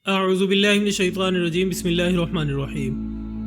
اعوذ باللہ من الشیطان الرجیم، بسم اللہ الرحمن الرحیم۔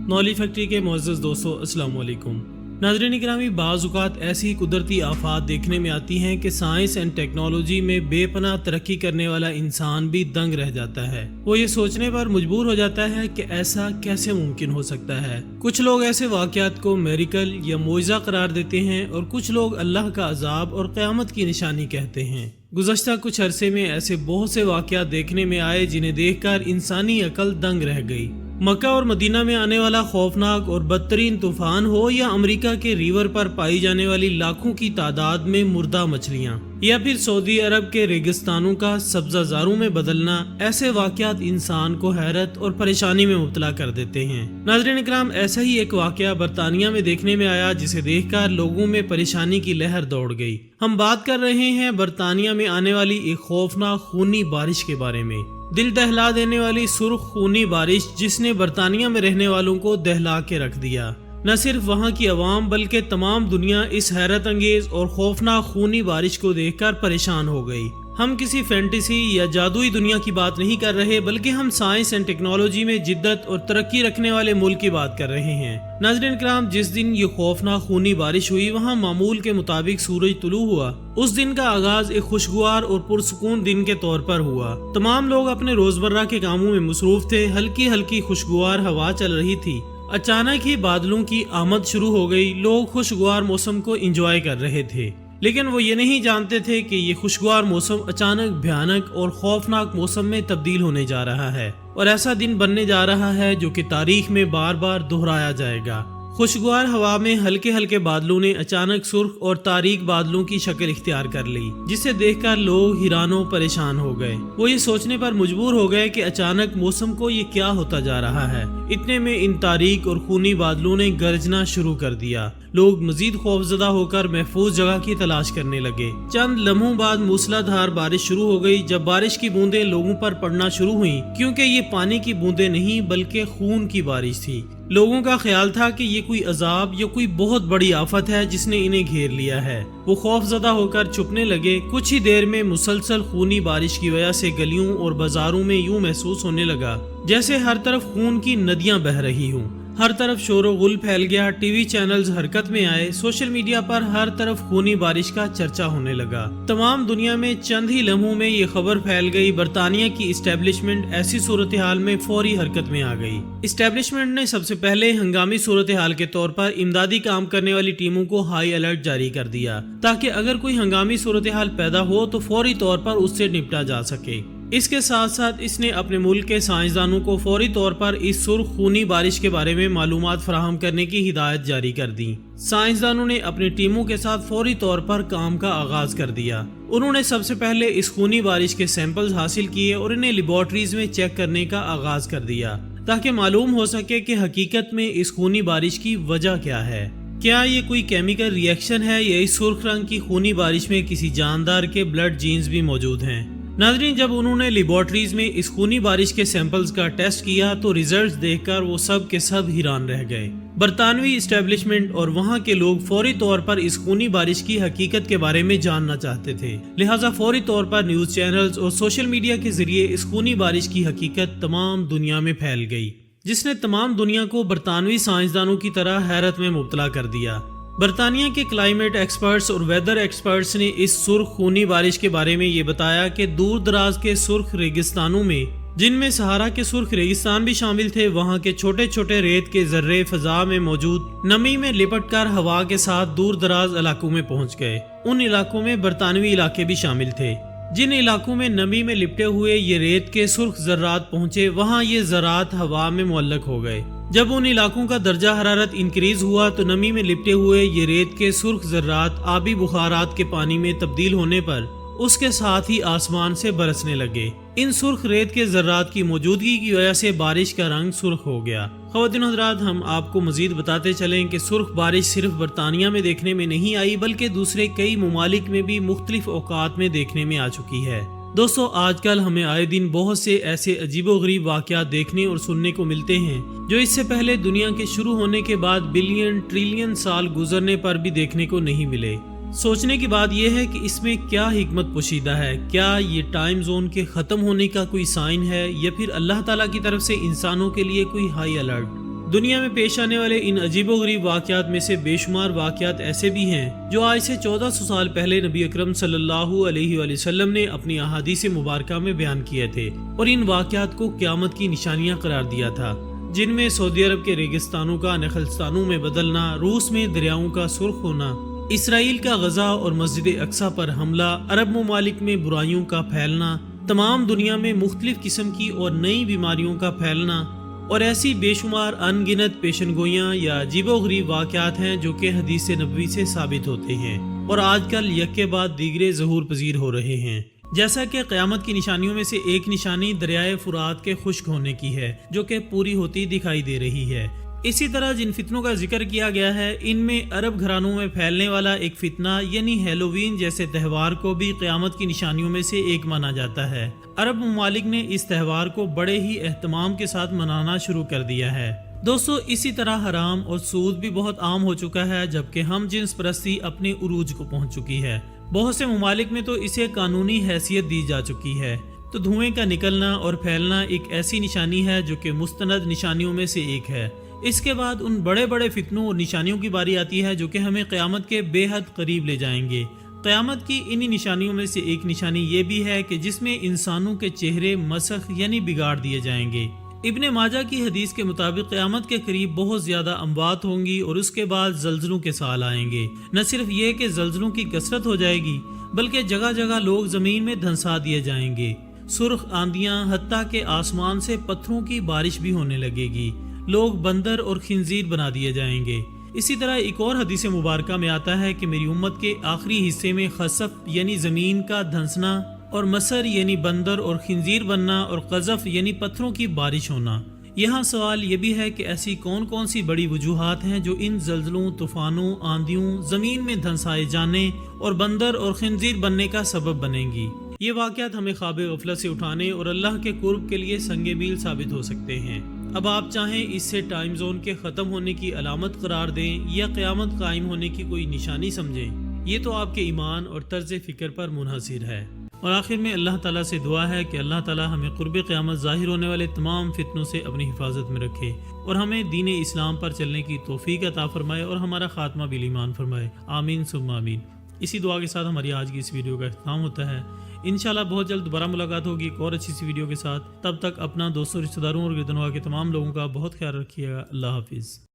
نالج فیکٹری کے معزز دوستو، السلام علیکم۔ ناظرین گرامی، بعض اوقات ایسی قدرتی آفات دیکھنے میں آتی ہیں کہ سائنس اینڈ ٹیکنالوجی میں بے پناہ ترقی کرنے والا انسان بھی دنگ رہ جاتا ہے۔ وہ یہ سوچنے پر مجبور ہو جاتا ہے کہ ایسا کیسے ممکن ہو سکتا ہے۔ کچھ لوگ ایسے واقعات کو میریکل یا معجزہ قرار دیتے ہیں اور کچھ لوگ اللہ کا عذاب اور قیامت کی نشانی کہتے ہیں۔ گزشتہ کچھ عرصے میں ایسے بہت سے واقعات دیکھنے میں آئے جنہیں دیکھ کر انسانی عقل دنگ رہ گئی۔ مکہ اور مدینہ میں آنے والا خوفناک اور بدترین طوفان ہو، یا امریکہ کے ریور پر پائی جانے والی لاکھوں کی تعداد میں مردہ مچھلیاں، یا پھر سعودی عرب کے ریگستانوں کا سبزہ زاروں میں بدلنا، ایسے واقعات انسان کو حیرت اور پریشانی میں مبتلا کر دیتے ہیں۔ ناظرین اکرام، ایسا ہی ایک واقعہ برطانیہ میں دیکھنے میں آیا جسے دیکھ کر لوگوں میں پریشانی کی لہر دوڑ گئی۔ ہم بات کر رہے ہیں برطانیہ میں آنے والی ایک خوفناک خونی بارش کے بارے میں۔ دل دہلا دینے والی سرخ خونی بارش جس نے برطانیہ میں رہنے والوں کو دہلا کے رکھ دیا۔ نہ صرف وہاں کی عوام بلکہ تمام دنیا اس حیرت انگیز اور خوفناک خونی بارش کو دیکھ کر پریشان ہو گئی۔ ہم کسی فینٹیسی یا جادوئی دنیا کی بات نہیں کر رہے، بلکہ ہم سائنس اینڈ ٹیکنالوجی میں جدت اور ترقی رکھنے والے ملک کی بات کر رہے ہیں۔ ناظرین کرام، جس دن یہ خوفناک خونی بارش ہوئی، وہاں معمول کے مطابق سورج طلوع ہوا۔ اس دن کا آغاز ایک خوشگوار اور پرسکون دن کے طور پر ہوا۔ تمام لوگ اپنے روزمرہ کے کاموں میں مصروف تھے۔ ہلکی ہلکی خوشگوار ہوا چل رہی تھی۔ اچانک ہی بادلوں کی آمد شروع ہو گئی۔ لوگ خوشگوار موسم کو انجوائے کر رہے تھے، لیکن وہ یہ نہیں جانتے تھے کہ یہ خوشگوار موسم اچانک بھیانک اور خوفناک موسم میں تبدیل ہونے جا رہا ہے، اور ایسا دن بننے جا رہا ہے جو کہ تاریخ میں بار بار دہرایا جائے گا۔ خوشگوار ہوا میں ہلکے ہلکے بادلوں نے اچانک سرخ اور تاریک بادلوں کی شکل اختیار کر لی، جسے دیکھ کر لوگ حیران و پریشان ہو گئے۔ وہ یہ سوچنے پر مجبور ہو گئے کہ اچانک موسم کو یہ کیا ہوتا جا رہا ہے۔ اتنے میں ان تاریک اور خونی بادلوں نے گرجنا شروع کر دیا۔ لوگ مزید خوفزدہ ہو کر محفوظ جگہ کی تلاش کرنے لگے۔ چند لمحوں بعد موسلا دھار بارش شروع ہو گئی۔ جب بارش کی بوندیں لوگوں پر پڑنا شروع ہوئیں، کیونکہ یہ پانی کی بوندیں نہیں بلکہ خون کی بارش تھی، لوگوں کا خیال تھا کہ یہ کوئی عذاب یا کوئی بہت بڑی آفت ہے جس نے انہیں گھیر لیا ہے۔ وہ خوف زدہ ہو کر چھپنے لگے۔ کچھ ہی دیر میں مسلسل خونی بارش کی وجہ سے گلیوں اور بازاروں میں یوں محسوس ہونے لگا جیسے ہر طرف خون کی ندیاں بہہ رہی ہوں۔ ہر طرف شور و غل پھیل گیا۔ ٹی وی چینلز حرکت میں آئے۔ سوشل میڈیا پر ہر طرف خونی بارش کا چرچا ہونے لگا۔ تمام دنیا میں چند ہی لمحوں میں یہ خبر پھیل گئی۔ برطانیہ کی اسٹیبلشمنٹ ایسی صورتحال میں فوری حرکت میں آ گئی۔ اسٹیبلشمنٹ نے سب سے پہلے ہنگامی صورتحال کے طور پر امدادی کام کرنے والی ٹیموں کو ہائی الرٹ جاری کر دیا، تاکہ اگر کوئی ہنگامی صورتحال پیدا ہو تو فوری طور پر اس سے نپٹا جا سکے۔ اس کے ساتھ ساتھ اس نے اپنے ملک کے سائنسدانوں کو فوری طور پر اس سرخ خونی بارش کے بارے میں معلومات فراہم کرنے کی ہدایت جاری کر دی۔ سائنسدانوں نے اپنی ٹیموں کے ساتھ فوری طور پر کام کا آغاز کر دیا۔ انہوں نے سب سے پہلے اس خونی بارش کے سیمپلز حاصل کیے اور انہیں لیبارٹریز میں چیک کرنے کا آغاز کر دیا، تاکہ معلوم ہو سکے کہ حقیقت میں اس خونی بارش کی وجہ کیا ہے۔ کیا یہ کوئی کیمیکل ری ایکشن ہے، یا اس سرخ رنگ کی خونی بارش میں کسی جاندار کے بلڈ جینز بھی موجود ہیں؟ ناظرین، جب انہوں نے لیبارٹریز میں اس خونی بارش کے سیمپلز کا ٹیسٹ کیا تو ریزلٹس دیکھ کر وہ سب کے سب حیران رہ گئے۔ برطانوی اسٹیبلشمنٹ اور وہاں کے لوگ فوری طور پر اس خونی بارش کی حقیقت کے بارے میں جاننا چاہتے تھے، لہٰذا فوری طور پر نیوز چینلز اور سوشل میڈیا کے ذریعے اس خونی بارش کی حقیقت تمام دنیا میں پھیل گئی، جس نے تمام دنیا کو برطانوی سائنسدانوں کی طرح حیرت میں مبتلا کر دیا۔ برطانیہ کے کلائمیٹ ایکسپرٹس اور ویدر ایکسپرٹس نے اس سرخ خونی بارش کے بارے میں یہ بتایا کہ دور دراز کے سرخ ریگستانوں میں، جن میں صحارا کے سرخ ریگستان بھی شامل تھے، وہاں کے چھوٹے چھوٹے ریت کے ذرے فضا میں موجود نمی میں لپٹ کر ہوا کے ساتھ دور دراز علاقوں میں پہنچ گئے۔ ان علاقوں میں برطانوی علاقے بھی شامل تھے۔ جن علاقوں میں نمی میں لپٹے ہوئے یہ ریت کے سرخ ذرات پہنچے، وہاں یہ ذرات ہوا میں معلق ہو گئے۔ جب ان علاقوں کا درجہ حرارت انکریز ہوا تو نمی میں لپٹے ہوئے یہ ریت کے سرخ ذرات آبی بخارات کے پانی میں تبدیل ہونے پر اس کے ساتھ ہی آسمان سے برسنے لگے۔ ان سرخ ریت کے ذرات کی موجودگی کی وجہ سے بارش کا رنگ سرخ ہو گیا۔ خواتین و حضرات، ہم آپ کو مزید بتاتے چلیں کہ سرخ بارش صرف برطانیہ میں دیکھنے میں نہیں آئی، بلکہ دوسرے کئی ممالک میں بھی مختلف اوقات میں دیکھنے میں آ چکی ہے۔ دوستو، آج کل ہمیں آئے دن بہت سے ایسے عجیب و غریب واقعات دیکھنے اور سننے کو ملتے ہیں جو اس سے پہلے دنیا کے شروع ہونے کے بعد بلین ٹریلین سال گزرنے پر بھی دیکھنے کو نہیں ملے۔ سوچنے کی بات یہ ہے کہ اس میں کیا حکمت پوشیدہ ہے، کیا یہ ٹائم زون کے ختم ہونے کا کوئی سائن ہے یا پھر اللہ تعالیٰ کی طرف سے انسانوں کے لیے کوئی ہائی الرٹ۔ دنیا میں پیش آنے والے ان عجیب و غریب واقعات میں سے بے شمار واقعات ایسے بھی ہیں جو آج سے 1400 سال پہلے نبی اکرم صلی اللہ علیہ وآلہ وسلم نے اپنی احادیث مبارکہ میں بیان کیے تھے اور ان واقعات کو قیامت کی نشانیاں قرار دیا تھا، جن میں سعودی عرب کے ریگستانوں کا نخلستانوں میں بدلنا، روس میں دریاؤں کا سرخ ہونا، اسرائیل کا غزہ اور مسجد اقصی پر حملہ، عرب ممالک میں برائیوں کا پھیلنا، تمام دنیا میں مختلف قسم کی اور نئی بیماریوں کا پھیلنا اور ایسی بے شمار ان گنت پیشن گوئیاں یا عجیب و غریب واقعات ہیں جو کہ حدیث نبوی سے ثابت ہوتے ہیں اور آج کل یک کے بعد دیگرے ظہور پذیر ہو رہے ہیں۔ جیسا کہ قیامت کی نشانیوں میں سے ایک نشانی دریائے فرات کے خشک ہونے کی ہے جو کہ پوری ہوتی دکھائی دے رہی ہے۔ اسی طرح جن فتنوں کا ذکر کیا گیا ہے ان میں عرب گھرانوں میں پھیلنے والا ایک فتنہ یعنی ہیلووین جیسے تہوار کو بھی قیامت کی نشانیوں میں سے ایک مانا جاتا ہے۔ عرب ممالک نے اس تہوار کو بڑے ہی اہتمام کے ساتھ منانا شروع کر دیا ہے۔ دوستو، اسی طرح حرام اور سود بھی بہت عام ہو چکا ہے، جبکہ ہم جنس پرستی اپنے عروج کو پہنچ چکی ہے۔ بہت سے ممالک میں تو اسے قانونی حیثیت دی جا چکی ہے۔ تو دھوئیں کا نکلنا اور پھیلنا ایک ایسی نشانی ہے جو کہ مستند نشانیوں میں سے ایک ہے۔ اس کے بعد ان بڑے بڑے فتنوں اور نشانیوں کی باری آتی ہے جو کہ ہمیں قیامت کے بے حد قریب لے جائیں گے۔ قیامت کی انہی نشانیوں میں سے ایک نشانی یہ بھی ہے کہ جس میں انسانوں کے چہرے مسخ یعنی بگاڑ دیے جائیں گے۔ ابن ماجہ کی حدیث کے مطابق قیامت کے قریب بہت زیادہ اموات ہوں گی اور اس کے بعد زلزلوں کے سال آئیں گے۔ نہ صرف یہ کہ زلزلوں کی کثرت ہو جائے گی بلکہ جگہ جگہ لوگ زمین میں دھنسا دیے جائیں گے، سرخ آندیاں، حتیٰ کہ آسمان سے پتھروں کی بارش بھی ہونے لگے گی، لوگ بندر اور خنزیر بنا دیے جائیں گے۔ اسی طرح ایک اور حدیث مبارکہ میں آتا ہے کہ میری امت کے آخری حصے میں خسف یعنی زمین کا دھنسنا اور مسر یعنی بندر اور خنزیر بننا اور قذف یعنی پتھروں کی بارش ہونا۔ یہاں سوال یہ بھی ہے کہ ایسی کون کون سی بڑی وجوہات ہیں جو ان زلزلوں، طوفانوں، آندھیوں، زمین میں دھنسائے جانے اور بندر اور خنزیر بننے کا سبب بنیں گی۔ یہ واقعات ہمیں خواب غفلت سے اٹھانے اور اللہ کے قرب کے لیے سنگ میل ثابت ہو سکتے ہیں۔ اب آپ چاہیں اس سے ٹائم زون کے ختم ہونے کی علامت قرار دیں یا قیامت قائم ہونے کی کوئی نشانی سمجھیں، یہ تو آپ کے ایمان اور طرز فکر پر منحصر ہے۔ اور آخر میں اللہ تعالیٰ سے دعا ہے کہ اللہ تعالیٰ ہمیں قرب قیامت ظاہر ہونے والے تمام فتنوں سے اپنی حفاظت میں رکھے اور ہمیں دین اسلام پر چلنے کی توفیق عطا فرمائے اور ہمارا خاتمہ بالایمان فرمائے، آمین ثم آمین۔ اسی دعا کے ساتھ ہماری آج کی اس ویڈیو کا اختتام ہوتا ہے۔ انشاءاللہ بہت جلد دوبارہ ملاقات ہوگی ایک اور اچھی سی ویڈیو کے ساتھ۔ تب تک اپنا، دوستوں، رشتہ داروں اور گردنوا کے تمام لوگوں کا بہت خیال رکھیے گا۔ اللہ حافظ۔